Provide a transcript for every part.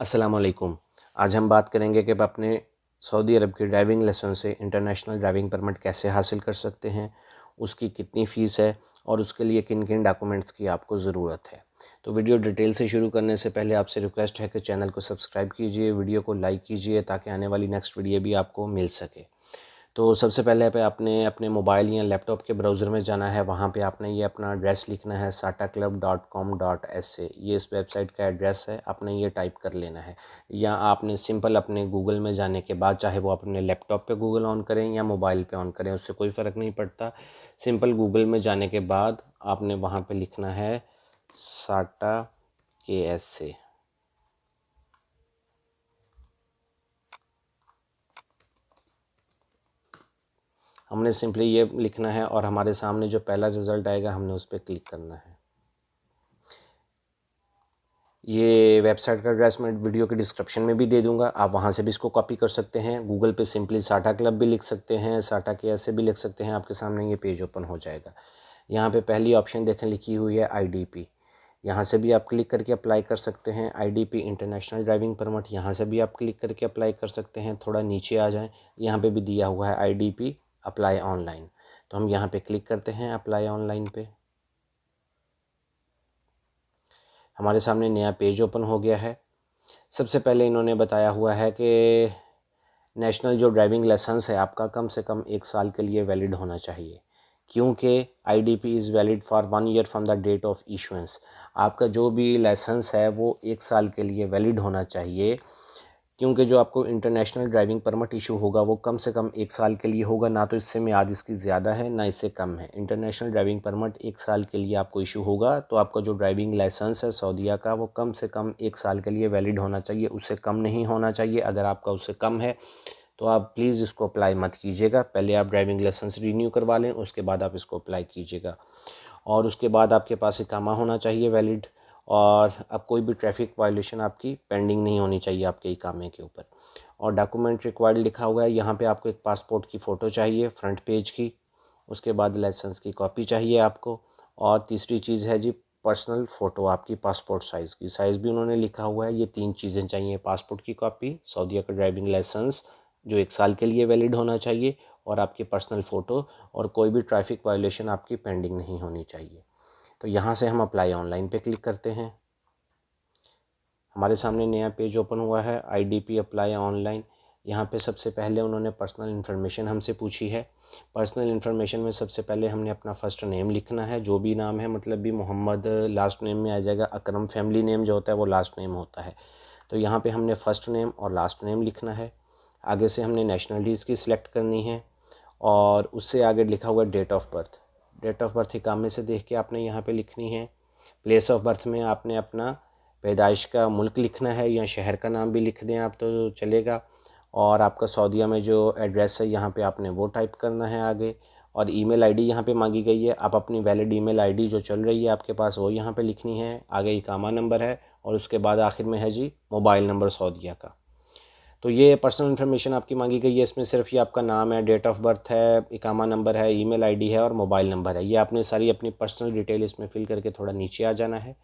अस्सलाम वालेकुम। आज हम बात करेंगे कि आप अपने सऊदी अरब के ड्राइविंग लाइसेंस से इंटरनेशनल ड्राइविंग परमिट कैसे हासिल कर सकते हैं, उसकी कितनी फ़ीस है और उसके लिए किन किन डॉक्यूमेंट्स की आपको ज़रूरत है। तो वीडियो डिटेल से शुरू करने से पहले आपसे रिक्वेस्ट है कि चैनल को सब्सक्राइब कीजिए, वीडियो को लाइक कीजिए ताकि आने वाली नेक्स्ट वीडियो भी आपको मिल सके। तो सबसे पहले पे आपने अपने मोबाइल या लैपटॉप के ब्राउज़र में जाना है। वहाँ पे आपने ये अपना एड्रेस लिखना है sataclub.com.sa। ये इस वेबसाइट का एड्रेस है, आपने ये टाइप कर लेना है। या आपने सिंपल अपने गूगल में जाने के बाद, चाहे वो अपने लैपटॉप पे गूगल ऑन करें या मोबाइल पे ऑन करें, उससे कोई फ़र्क नहीं पड़ता। सिंपल गूगल में जाने के बाद आपने वहाँ पे लिखना है साटा KSA। हमने सिंपली ये लिखना है और हमारे सामने जो पहला रिज़ल्ट आएगा हमने उस पर क्लिक करना है। ये वेबसाइट का एड्रेस मैं वीडियो के डिस्क्रिप्शन में भी दे दूंगा, आप वहाँ से भी इसको कॉपी कर सकते हैं। गूगल पे सिंपली साटा क्लब भी लिख सकते हैं, साटा के ऐसे भी लिख सकते हैं, आपके सामने ये पेज ओपन हो जाएगा। यहाँ पे पहली ऑप्शन देखें लिखी हुई है IDP। यहाँ से भी आप क्लिक करके अप्लाई कर सकते हैं। IDP इंटरनेशनल ड्राइविंग परमिट, यहाँ से भी आप क्लिक करके अप्लाई कर सकते हैं। थोड़ा नीचे आ जाएँ, यहाँ पर भी दिया हुआ है IDP अप्लाई ऑनलाइन, तो हम यहाँ पर क्लिक करते हैं अप्लाई ऑनलाइन पे। हमारे सामने नया पेज ओपन हो गया है। सबसे पहले इन्होंने बताया हुआ है कि नेशनल जो ड्राइविंग लाइसेंस है आपका कम से कम 1 साल के लिए वैलिड होना चाहिए, क्योंकि IDP is valid for 1 year from the date of issuance. आपका जो भी लाइसेंस है वो 1 साल के लिए वैलिड होना चाहिए, क्योंकि जो आपको इंटरनेशनल ड्राइविंग परमिट इशू होगा वो कम से कम 1 साल के लिए होगा। ना तो इससे मियाद इसकी ज़्यादा है ना इससे कम है। इंटरनेशनल ड्राइविंग परमिट 1 साल के लिए आपको इशू होगा, तो आपका जो ड्राइविंग लाइसेंस है सऊदीया का वो कम से कम 1 साल के लिए वैलिड होना चाहिए, उससे कम नहीं होना चाहिए। अगर आपका उससे कम है तो आप प्लीज़ इसको अप्लाई मत कीजिएगा। पहले आप ड्राइविंग लाइसेंस रीन्यू करवा लें, उसके बाद आप इसको अप्लाई कीजिएगा। और उसके बाद आपके पास इकामा होना चाहिए वैलिड, और अब कोई भी ट्रैफिक वायलेशन आपकी पेंडिंग नहीं होनी चाहिए आपके इकामे के ऊपर। और डॉक्यूमेंट रिक्वायर्ड लिखा हुआ है, यहाँ पे आपको एक पासपोर्ट की फ़ोटो चाहिए फ्रंट पेज की, उसके बाद लाइसेंस की कॉपी चाहिए आपको, और तीसरी चीज़ है जी पर्सनल फ़ोटो आपकी पासपोर्ट साइज़ की। साइज़ भी उन्होंने लिखा हुआ है, ये 3 चीज़ें चाहिए, पासपोर्ट की कॉपी, सऊदीया का ड्राइविंग लाइसेंस जो 1 साल के लिए वैलिड होना चाहिए, और आपकी पर्सनल फ़ोटो, और कोई भी ट्रैफिक वायलेशन आपकी पेंडिंग नहीं होनी चाहिए। तो यहाँ से हम अप्लाई ऑनलाइन पे क्लिक करते हैं। हमारे सामने नया पेज ओपन हुआ है IDP अप्लाई ऑनलाइन। यहाँ पे सबसे पहले उन्होंने पर्सनल इन्फॉर्मेशन हमसे पूछी है। पर्सनल इन्फॉर्मेशन में सबसे पहले हमने अपना फ़र्स्ट नेम लिखना है, जो भी नाम है, मतलब भी मोहम्मद लास्ट नेम में आ जाएगा, अकरम फैमिली नेम जो होता है वो लास्ट नेम होता है। तो यहाँ पे हमने फ़र्स्ट नेम और लास्ट नेम लिखना है। आगे से हमने नेशनलिटी इसकी सिलेक्ट करनी है, और उससे आगे लिखा हुआ date of birth. Date of birth इकामे से देख के आपने यहाँ पे लिखनी है। प्लेस ऑफ बर्थ में आपने अपना पैदाइश का मुल्क लिखना है, या शहर का नाम भी लिख दें आप तो चलेगा। और आपका सऊदीया में जो एड्रेस है यहाँ पे आपने वो टाइप करना है आगे। और ईमेल आईडी यहाँ पे मांगी गई है, आप अपनी वैलिड ईमेल आईडी जो चल रही है आपके पास वो यहाँ पे लिखनी है। आगे इकामा नंबर है, और उसके बाद आखिर में है जी मोबाइल नंबर सऊदीया का। तो ये पर्सनल इन्फॉर्मेशन आपकी मांगी गई है, इसमें सिर्फ ये आपका नाम है, डेट ऑफ बर्थ है, इकामा नंबर है, ईमेल आईडी है और मोबाइल नंबर है। ये आपने सारी अपनी पर्सनल डिटेल इसमें फिल करके थोड़ा नीचे आ जाना है।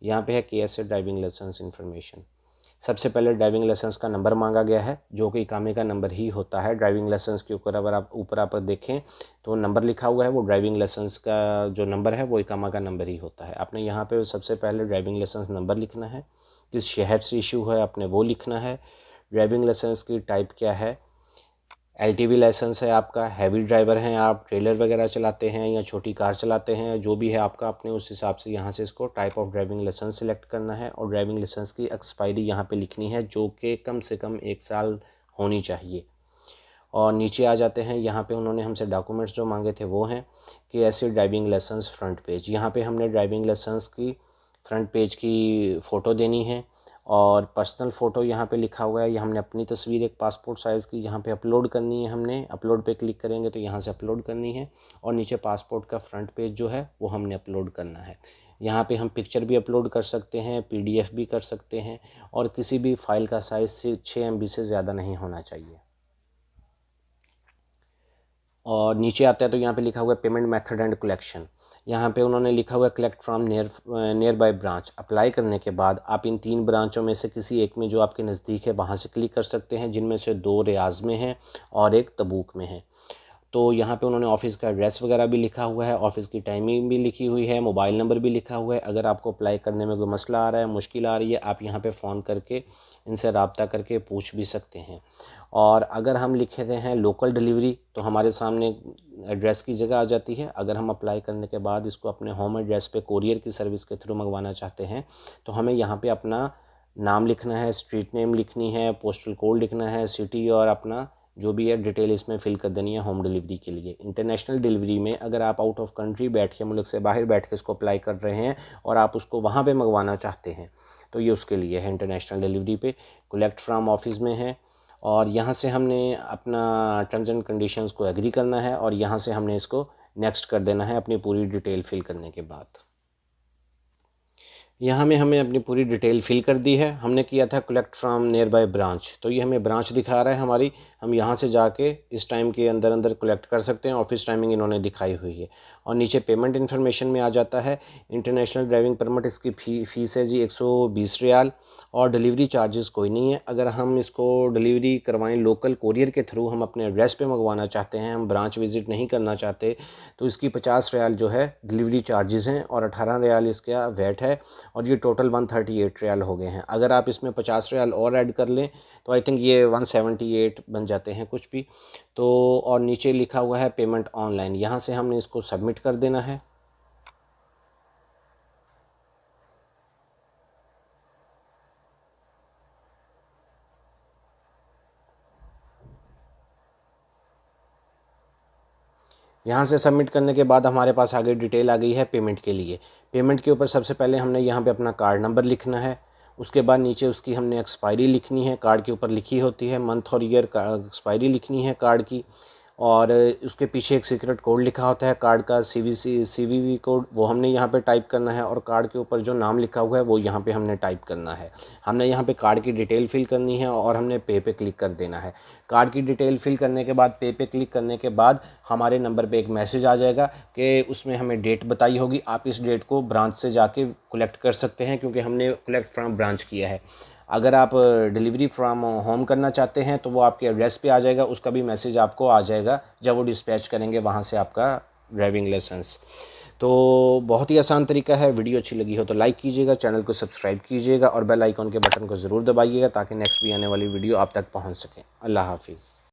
यहाँ पे है KSA ड्राइविंग लाइसेंस इन्फॉर्मेशन। सबसे पहले ड्राइविंग लाइसेंस का नंबर मांगा गया है, जो कि इकामे का नंबर ही होता है। ड्राइविंग लाइसेंस के ऊपर अगर आप ऊपर आप देखें तो नंबर लिखा हुआ है, वो ड्राइविंग लाइसेंस का जो नंबर है वो इकामा का नंबर ही होता है। आपने यहाँ पे सबसे पहले ड्राइविंग लाइसेंस नंबर लिखना है, किस शहर से इशू है आपने वो लिखना है। ड्राइविंग लाइसेंस की टाइप क्या है, LTV लाइसेंस है आपका, हैवी ड्राइवर हैं आप, ट्रेलर वगैरह चलाते हैं या छोटी कार चलाते हैं, जो भी है आपका, आपने उस हिसाब से यहाँ से इसको type of driving licence select करना है। और ड्राइविंग लाइसेंस की एक्सपायरी यहाँ पे लिखनी है, जो कि कम से कम 1 साल होनी चाहिए। और नीचे आ जाते हैं, यहाँ पे उन्होंने हमसे डॉक्यूमेंट्स जो मांगे थे वो हैं कि ऐसे ड्राइविंग लाइसेंस फ्रंट पेज। यहाँ पे हमने ड्राइविंग लाइसेंस की फ्रंट पेज की फ़ोटो देनी है, और पर्सनल फ़ोटो यहाँ पे लिखा हुआ है, ये हमने अपनी तस्वीर एक पासपोर्ट साइज़ की यहाँ पे अपलोड करनी है। हमने अपलोड पे क्लिक करेंगे तो यहाँ से अपलोड करनी है, और नीचे पासपोर्ट का फ्रंट पेज जो है वो हमने अपलोड करना है। यहाँ पे हम पिक्चर भी अपलोड कर सकते हैं, PDF भी कर सकते हैं, और किसी भी फाइल का साइज़ 6 MB से ज़्यादा नहीं होना चाहिए। और नीचे आता है तो यहाँ पे लिखा हुआ है पेमेंट मेथड एंड कलेक्शन। यहाँ पे उन्होंने लिखा हुआ है collect from near by branch. Apply करने के बाद आप इन 3 ब्रांचों में से किसी एक में जो आपके नज़दीक है वहाँ से क्लिक कर सकते हैं, जिनमें से 2 रियाज़ में हैं और 1 तबूक में है। तो यहाँ पे उन्होंने ऑफ़िस का एड्रेस वगैरह भी लिखा हुआ है, ऑफ़िस की टाइमिंग भी लिखी हुई है, मोबाइल नंबर भी लिखा हुआ है। अगर आपको अप्लाई करने में कोई मसला आ रहा है, मुश्किल आ रही है, आप यहाँ पे फ़ोन करके इनसे रब्ता करके पूछ भी सकते हैं। और अगर हम लिखते हैं लोकल डिलीवरी तो हमारे सामने एड्रेस की जगह आ जाती है। अगर हम अप्लाई करने के बाद इसको अपने होम एड्रेस पे कोरियर की सर्विस के थ्रू मंगवाना चाहते हैं तो हमें यहाँ पे अपना नाम लिखना है, स्ट्रीट नेम लिखनी है, पोस्टल कोड लिखना है, सिटी और अपना जो भी है डिटेल इसमें फिल कर देनी है होम डिलीवरी के लिए। इंटरनेशनल डिलीवरी में अगर आप आउट ऑफ कंट्री बैठ के, मुल्क से बाहर बैठ के इसको अप्लाई कर रहे हैं और आप उसको वहाँ पे मंगवाना चाहते हैं तो ये उसके लिए है। इंटरनेशनल डिलीवरी पे कलेक्ट फ्रॉम ऑफिस में है और यहाँ से हमने अपना टर्म्स एंड कंडीशंस को एग्री करना है और यहाँ से हमने इसको नेक्स्ट कर देना है अपनी पूरी डिटेल फिल करने के बाद। यहाँ में हमें अपनी पूरी डिटेल फिल कर दी है। हमने किया था collect from near by branch, तो ये हमें ब्रांच दिखा रहा है हमारी। हम यहाँ से जाके इस टाइम के अंदर अंदर कलेक्ट कर सकते हैं। ऑफिस टाइमिंग इन्होंने दिखाई हुई है और नीचे पेमेंट इन्फॉर्मेशन में आ जाता है इंटरनेशनल ड्राइविंग परमिट। इसकी फ़ीस है जी 120 रियाल और डिलीवरी चार्जेस कोई नहीं है। अगर हम इसको डिलीवरी करवाएं लोकल कोरियर के थ्रू, हम अपने एड्रेस पे मंगवाना चाहते हैं, हम ब्रांच विज़िट नहीं करना चाहते, तो इसकी 50 रियाल जो है डिलीवरी चार्जेस हैं और 18 रियाल इसका वैट है और ये टोटल 138 रियाल हो गए हैं। अगर आप इसमें 50 रियाल और ऐड कर लें तो आई थिंक ये 178 बन जाते हैं कुछ भी। तो और नीचे लिखा हुआ है पेमेंट ऑनलाइन, यहाँ से हमने इसको सबमिट कर देना है। यहाँ से सबमिट करने के बाद हमारे पास आगे डिटेल आ गई है पेमेंट के लिए। पेमेंट के ऊपर सबसे पहले हमने यहाँ पे अपना कार्ड नंबर लिखना है, उसके बाद नीचे उसकी हमने एक्सपायरी लिखनी है, कार्ड के ऊपर लिखी होती है, मंथ और ईयर का एक्सपायरी लिखनी है कार्ड की, और उसके पीछे एक सीक्रेट कोड लिखा होता है कार्ड का, CVV कोड, वो हमने यहाँ पे टाइप करना है और कार्ड के ऊपर जो नाम लिखा हुआ है वो यहाँ पे हमने टाइप करना है। हमने यहाँ पे कार्ड की डिटेल फिल करनी है और हमने पे क्लिक कर देना है। कार्ड की डिटेल फिल करने के बाद पे क्लिक करने के बाद हमारे नंबर पे एक मैसेज आ जाएगा कि उसमें हमें डेट बताई होगी, आप इस डेट को ब्रांच से जाके कलेक्ट कर सकते हैं क्योंकि हमने कलेक्ट फ्रॉम ब्रांच किया है। अगर आप डिलीवरी फ्रॉम होम करना चाहते हैं तो वो आपके एड्रेस पे आ जाएगा, उसका भी मैसेज आपको आ जाएगा जब वो डिस्पैच करेंगे वहाँ से आपका ड्राइविंग लाइसेंस। तो बहुत ही आसान तरीका है। वीडियो अच्छी लगी हो तो लाइक कीजिएगा, चैनल को सब्सक्राइब कीजिएगा और बेल आइकॉन के बटन को ज़रूर दबाइएगा ताकि नेक्स्ट भी आने वाली वीडियो आप तक पहुँच सके। अल्लाह हाफिज़।